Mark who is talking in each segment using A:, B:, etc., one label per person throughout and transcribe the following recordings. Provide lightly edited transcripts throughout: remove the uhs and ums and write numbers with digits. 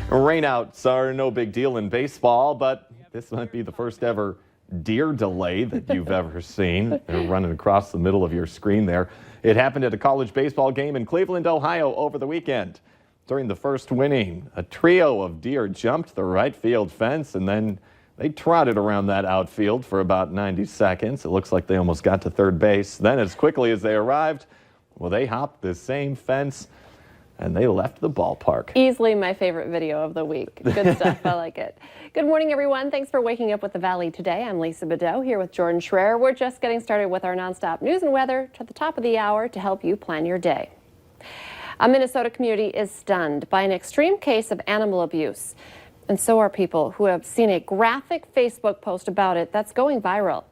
A: Rainouts are no big deal in baseball, but this might be the first ever deer delay that you've ever seen. They're running across the middle of your screen there. It happened at a college baseball game in Cleveland, Ohio over the weekend. During the first inning, a trio of deer jumped the right field fence and then they trotted around that outfield for about 90 seconds. It looks like they almost got to third base. Then as quickly as they arrived, well, they hopped the same fence and they left the ballpark.
B: Easily my favorite video of the week. Good stuff. I like it. Good morning, everyone. Thanks for waking up with the Valley today. I'm Lisa Bedeau here with Jordan Schreier. We're just getting started with our nonstop news and weather to the top of the hour to help you plan your day. A Minnesota community is stunned by an extreme case of animal abuse. And so are people who have seen a graphic Facebook post about it that's going viral.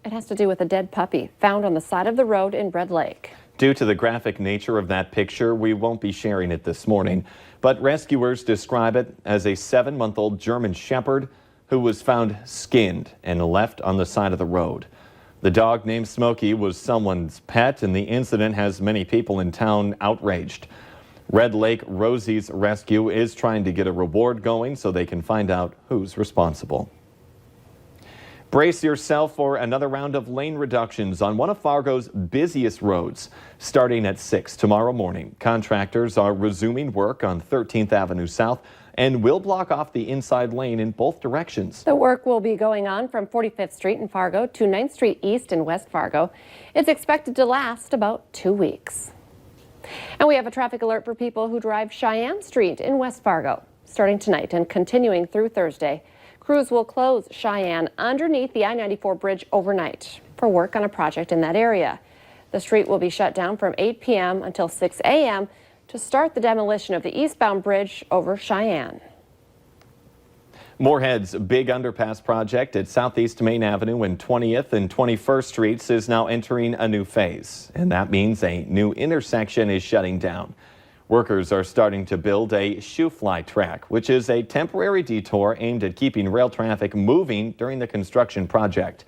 B: It has to do with a dead puppy found on the side of the road in Red Lake.
A: Due to the graphic nature of that picture, we won't be sharing it this morning. But rescuers describe it as a 7-month-old German Shepherd who was found skinned and left on the side of the road. The dog named Smokey was someone's pet, and the incident has many people in town outraged. Red Lake Rosie's rescue is trying to get a reward going so they can find out who's responsible. Brace yourself for another round of lane reductions on one of Fargo's busiest roads. Starting at 6 tomorrow morning, contractors are resuming work on 13th Avenue South and will block off the inside lane in both directions.
B: The work will be going on from 45th Street in Fargo to 9th Street East in West Fargo. It's expected to last about 2 weeks. And we have a traffic alert for people who drive Cheyenne Street in West Fargo. Starting tonight and continuing through Thursday, crews will close Cheyenne underneath the I-94 bridge overnight for work on a project in that area. The street will be shut down from 8 p.m. until 6 a.m. to start the demolition of the eastbound bridge over Cheyenne.
A: Moorhead's big underpass project at Southeast Main Avenue and 20th and 21st Streets is now entering a new phase, and that means a new intersection is shutting down. Workers are starting to build a shoe-fly track, which is a temporary detour aimed at keeping rail traffic moving during the construction project.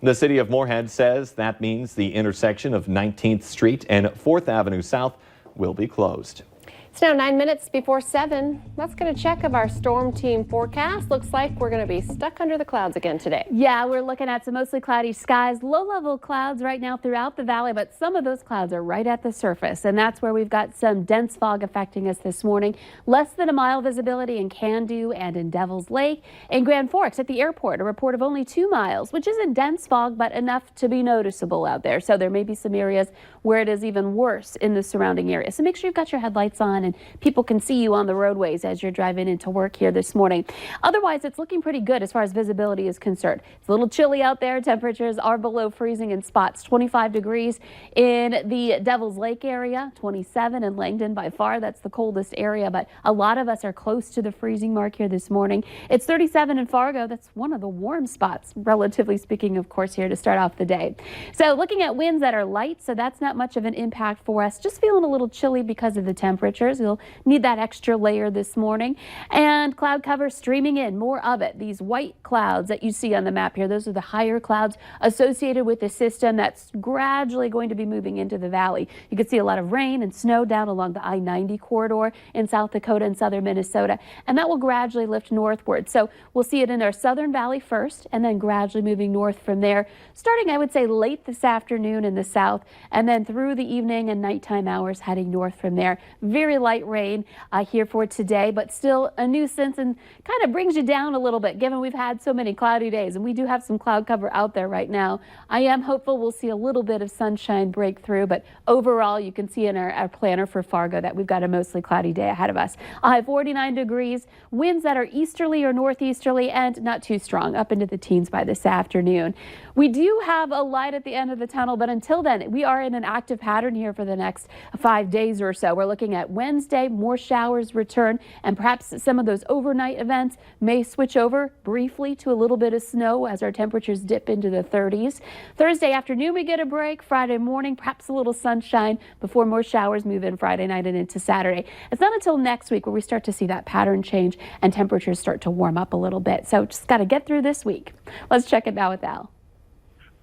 A: The city of Moorhead says that means the intersection of 19th Street and 4th Avenue South will be closed.
B: It's now 9 minutes before 7. Let's get a check of our storm team forecast. Looks like we're going to be stuck under the clouds again today.
C: Yeah, we're looking at some mostly cloudy skies, low-level clouds right now throughout the valley, but some of those clouds are right at the surface, and that's where we've got some dense fog affecting us this morning. Less than a mile visibility in Candu and in Devil's Lake. In Grand Forks at the airport, a report of only 2 miles, which isn't dense fog, but enough to be noticeable out there. So there may be some areas where it is even worse in the surrounding area. So make sure you've got your headlights on and people can see you on the roadways as you're driving into work here this morning. Otherwise, it's looking pretty good as far as visibility is concerned. It's a little chilly out there. Temperatures are below freezing in spots. 25 degrees in the Devil's Lake area, 27 in Langdon. By far, that's the coldest area, but a lot of us are close to the freezing mark here this morning. It's 37 in Fargo. That's one of the warm spots, relatively speaking, of course, here to start off the day. So looking at winds that are light, so that's not much of an impact for us. Just feeling a little chilly because of the temperatures. We'll need that extra layer this morning. And cloud cover streaming in, more of it. These white clouds that you see on the map here, those are the higher clouds associated with the system that's gradually going to be moving into the valley. You can see a lot of rain and snow down along the I-90 corridor in South Dakota and southern Minnesota, and that will gradually lift northward. So we'll see it in our southern valley first and then gradually moving north from there, starting, I would say, late this afternoon in the south, and then through the evening and nighttime hours heading north from there. Very light rain here for today, but still a nuisance and kind of brings you down a little bit given we've had so many cloudy days, and we do have some cloud cover out there right now. I am hopeful we'll see a little bit of sunshine break through, but overall you can see in our planner for Fargo that we've got a mostly cloudy day ahead of us. I'll have 49 degrees, winds that are easterly or northeasterly and not too strong, up into the teens by this afternoon. We do have a light at the end of the tunnel, but until then we are in an active pattern here for the next 5 days or so. We're looking at Wednesday, more showers return, and perhaps some of those overnight events may switch over briefly to a little bit of snow as our temperatures dip into the 30s. Thursday afternoon we get a break. Friday morning perhaps a little sunshine before more showers move in Friday night and into Saturday. It's not until next week where we start to see that pattern change and temperatures start to warm up a little bit. So just got to get through this week. Let's check it now with Al.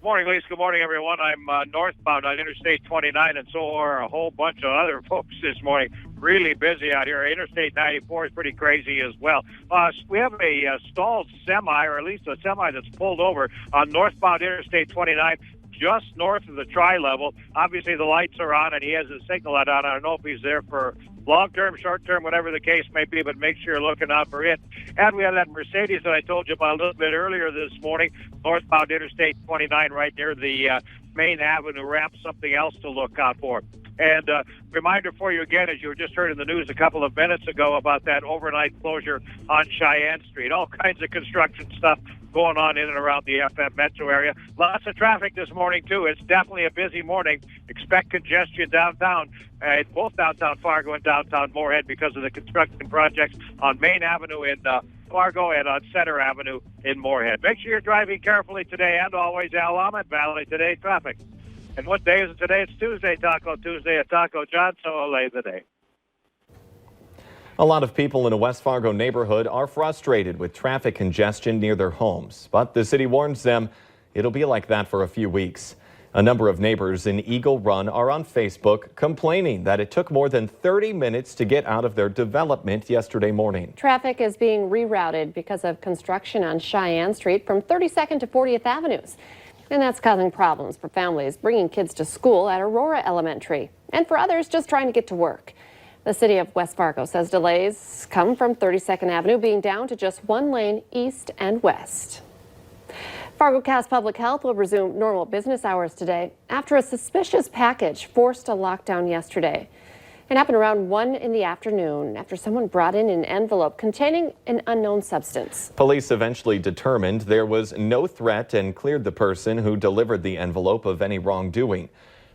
D: Morning, Lisa. Good morning, everyone. I'm northbound on Interstate 29, and so are a whole bunch of other folks this morning. Really busy out here. Interstate 94 is pretty crazy as well. We have a stalled semi, or at least a semi that's pulled over on northbound Interstate 29, just north of the tri-level. Obviously, the lights are on, and he has his signal light on. I don't know if he's there for long-term, short-term, whatever the case may be, but make sure you're looking out for it. And we have that Mercedes that I told you about a little bit earlier this morning, northbound Interstate 29, right near the main avenue ramp, something else to look out for. And reminder for you again, as you were just heard in the news a couple of minutes ago about that overnight closure on Cheyenne Street. All kinds of construction stuff going on in and around the FM metro area. Lots of traffic this morning, too. It's definitely a busy morning. Expect congestion downtown, both downtown Fargo and downtown Moorhead because of the construction projects on Main Avenue in Fargo and on Center Avenue in Moorhead. Make sure you're driving carefully today and always Willamette Valley Today traffic. And what day is it today? It's Tuesday, Taco Tuesday at Taco John, so I'll lay the day.
A: A lot of people in a West Fargo neighborhood are frustrated with traffic congestion near their homes, but the city warns them it'll be like that for a few weeks. A number of neighbors in Eagle Run are on Facebook complaining that it took more than 30 minutes to get out of their development yesterday morning.
B: Traffic is being rerouted because of construction on Cheyenne Street from 32nd to 40th Avenues. And that's causing problems for families bringing kids to school at Aurora Elementary and for others just trying to get to work. The city of West Fargo says delays come from 32nd Avenue being down to just one lane east and west. Fargo Cass Public Health will resume normal business hours today after a suspicious package forced a lockdown yesterday. It happened around 1 in the afternoon after someone brought in an envelope containing an unknown substance.
A: Police eventually determined there was no threat and cleared the person who delivered the envelope of any wrongdoing.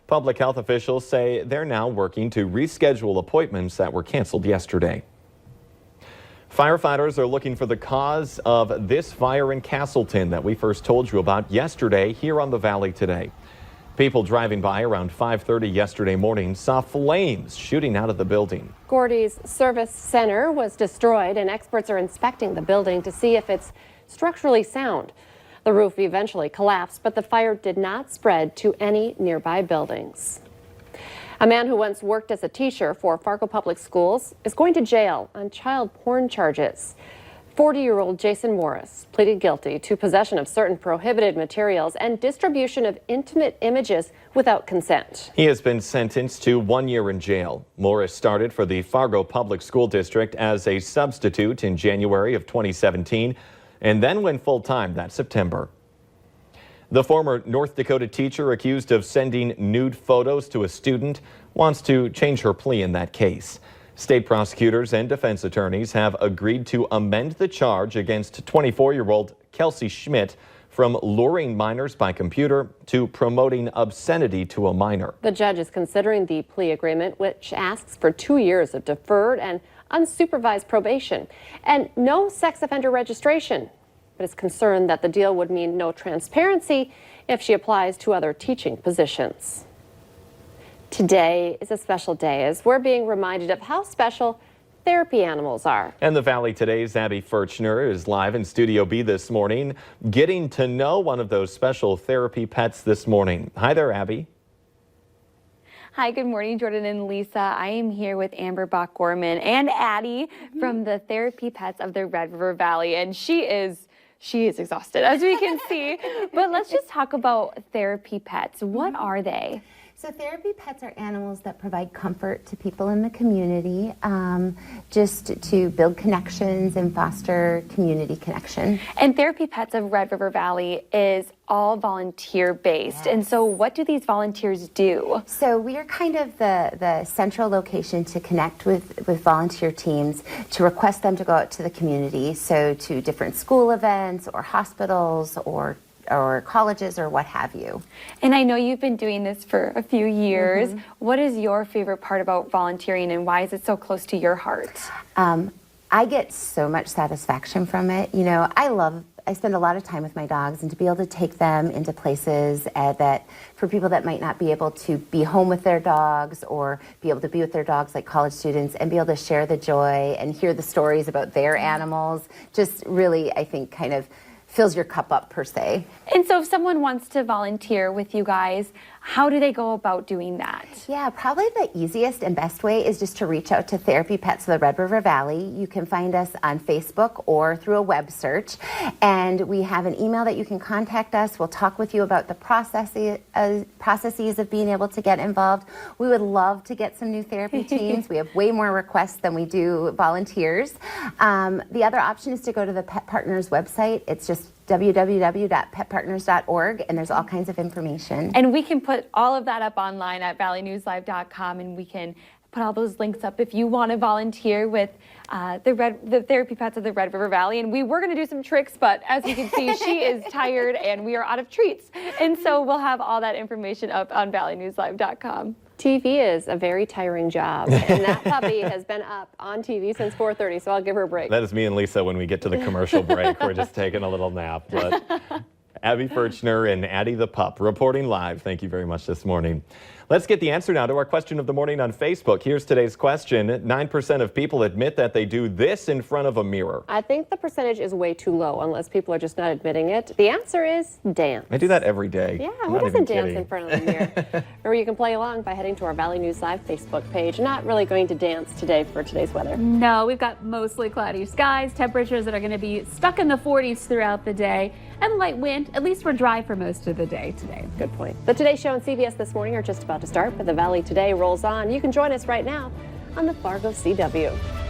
A: Public health officials say they're now working to reschedule appointments that were canceled yesterday. Firefighters are looking for the cause of this fire in Casselton that we first told you about yesterday here on the Valley Today. People driving by around 5:30 yesterday morning saw flames shooting out of the building.
B: Gordy's Service Center was destroyed, and experts are inspecting the building to see if it's structurally sound. The roof eventually collapsed, but the fire did not spread to any nearby buildings. A man who once worked as a teacher for Fargo Public Schools is going to jail on child porn charges. 40-year-old Jason Morris pleaded guilty to possession of certain prohibited materials and distribution of intimate images without consent.
A: He has been sentenced to 1 year in jail. Morris started for the Fargo Public School District as a substitute in January of 2017 and then went full-time that September. The former North Dakota teacher accused of sending nude photos to a student wants to change her plea in that case. State prosecutors and defense attorneys have agreed to amend the charge against 24-year-old Kelsey Schmidt from luring minors by computer to promoting obscenity to a minor.
B: The judge is considering the plea agreement, which asks for 2 years of deferred and unsupervised probation and no sex offender registration, but is concerned that the deal would mean no transparency if she applies to other teaching positions. Today is a special day as we're being reminded of how special therapy animals are.
A: And the Valley Today's Abbey Fortuner is live in Studio B this morning, getting to know one of those special therapy pets this morning. Hi there, Abby.
E: Hi, good morning, Jordan and Lisa. I am here with Amber Bach-Gorman and Addie from the Therapy Pets of the Red River Valley, and she is exhausted, as we can see. But let's just talk about therapy pets. What are they?
F: So therapy pets are animals that provide comfort to people in the community, just to build connections and foster community connection.
E: And Therapy Pets of Red River Valley is all volunteer-based. Yes. And so what do these volunteers do?
F: So we are kind of the central location to connect with volunteer teams, to request them to go out to the community, so to different school events or hospitals or colleges or what have you.
E: And I know you've been doing this for a few years. Mm-hmm. What is your favorite part about volunteering and why is it so close to your heart?
F: I get so much satisfaction from it. You know, I spend a lot of time with my dogs, and to be able to take them into places that for people that might not be able to be home with their dogs or be able to be with their dogs like college students and be able to share the joy and hear the stories about their animals, just really, I think, kind of fills your cup up per se.
E: And so if someone wants to volunteer with you guys, how do they go about doing that?
F: Yeah, probably the easiest and best way is just to reach out to Therapy Pets of the Red River Valley. You can find us on Facebook or through a web search. And we have an email that you can contact us. We'll talk with you about the processes of being able to get involved. We would love to get some new therapy teams. We have way more requests than we do volunteers. The other option is to go to the Pet Partners website. It's just www.petpartners.org, and there's all kinds of information.
E: And we can put all of that up online at valleynewslive.com, and we can put all those links up if you want to volunteer with the Therapy Pets of the Red River Valley. And we were going to do some tricks, but as you can see, she is tired and we are out of treats. And so we'll have all that information up on valleynewslive.com.
B: TV is a very tiring job, and that puppy has been up on TV since 4:30, so I'll give her a break.
A: That is me and Lisa when we get to the commercial break. We're just taking a little nap. But Abbey Fortuner and Addie the pup reporting live. Thank you very much this morning. Let's get the answer now to our question of the morning on Facebook. Here's today's question. 9% of people admit that they do this in front of a mirror.
B: I think the percentage is way too low, unless people are just not admitting it. The answer is dance.
A: I do that every day.
B: Yeah,
A: I'm
B: who
A: not
B: doesn't
A: even
B: dance
A: kidding.
B: in front of the mirror? Remember, you can play along by heading to our Valley News Live Facebook page. Not really going to dance today for today's weather.
C: No, we've got mostly cloudy skies, temperatures that are going to be stuck in the 40s throughout the day, and light wind. At least we're dry for most of the day today.
B: Good point. The Today Show and CBS This Morning are just about to start, but the Valley Today rolls on. You can join us right now on the Fargo CW.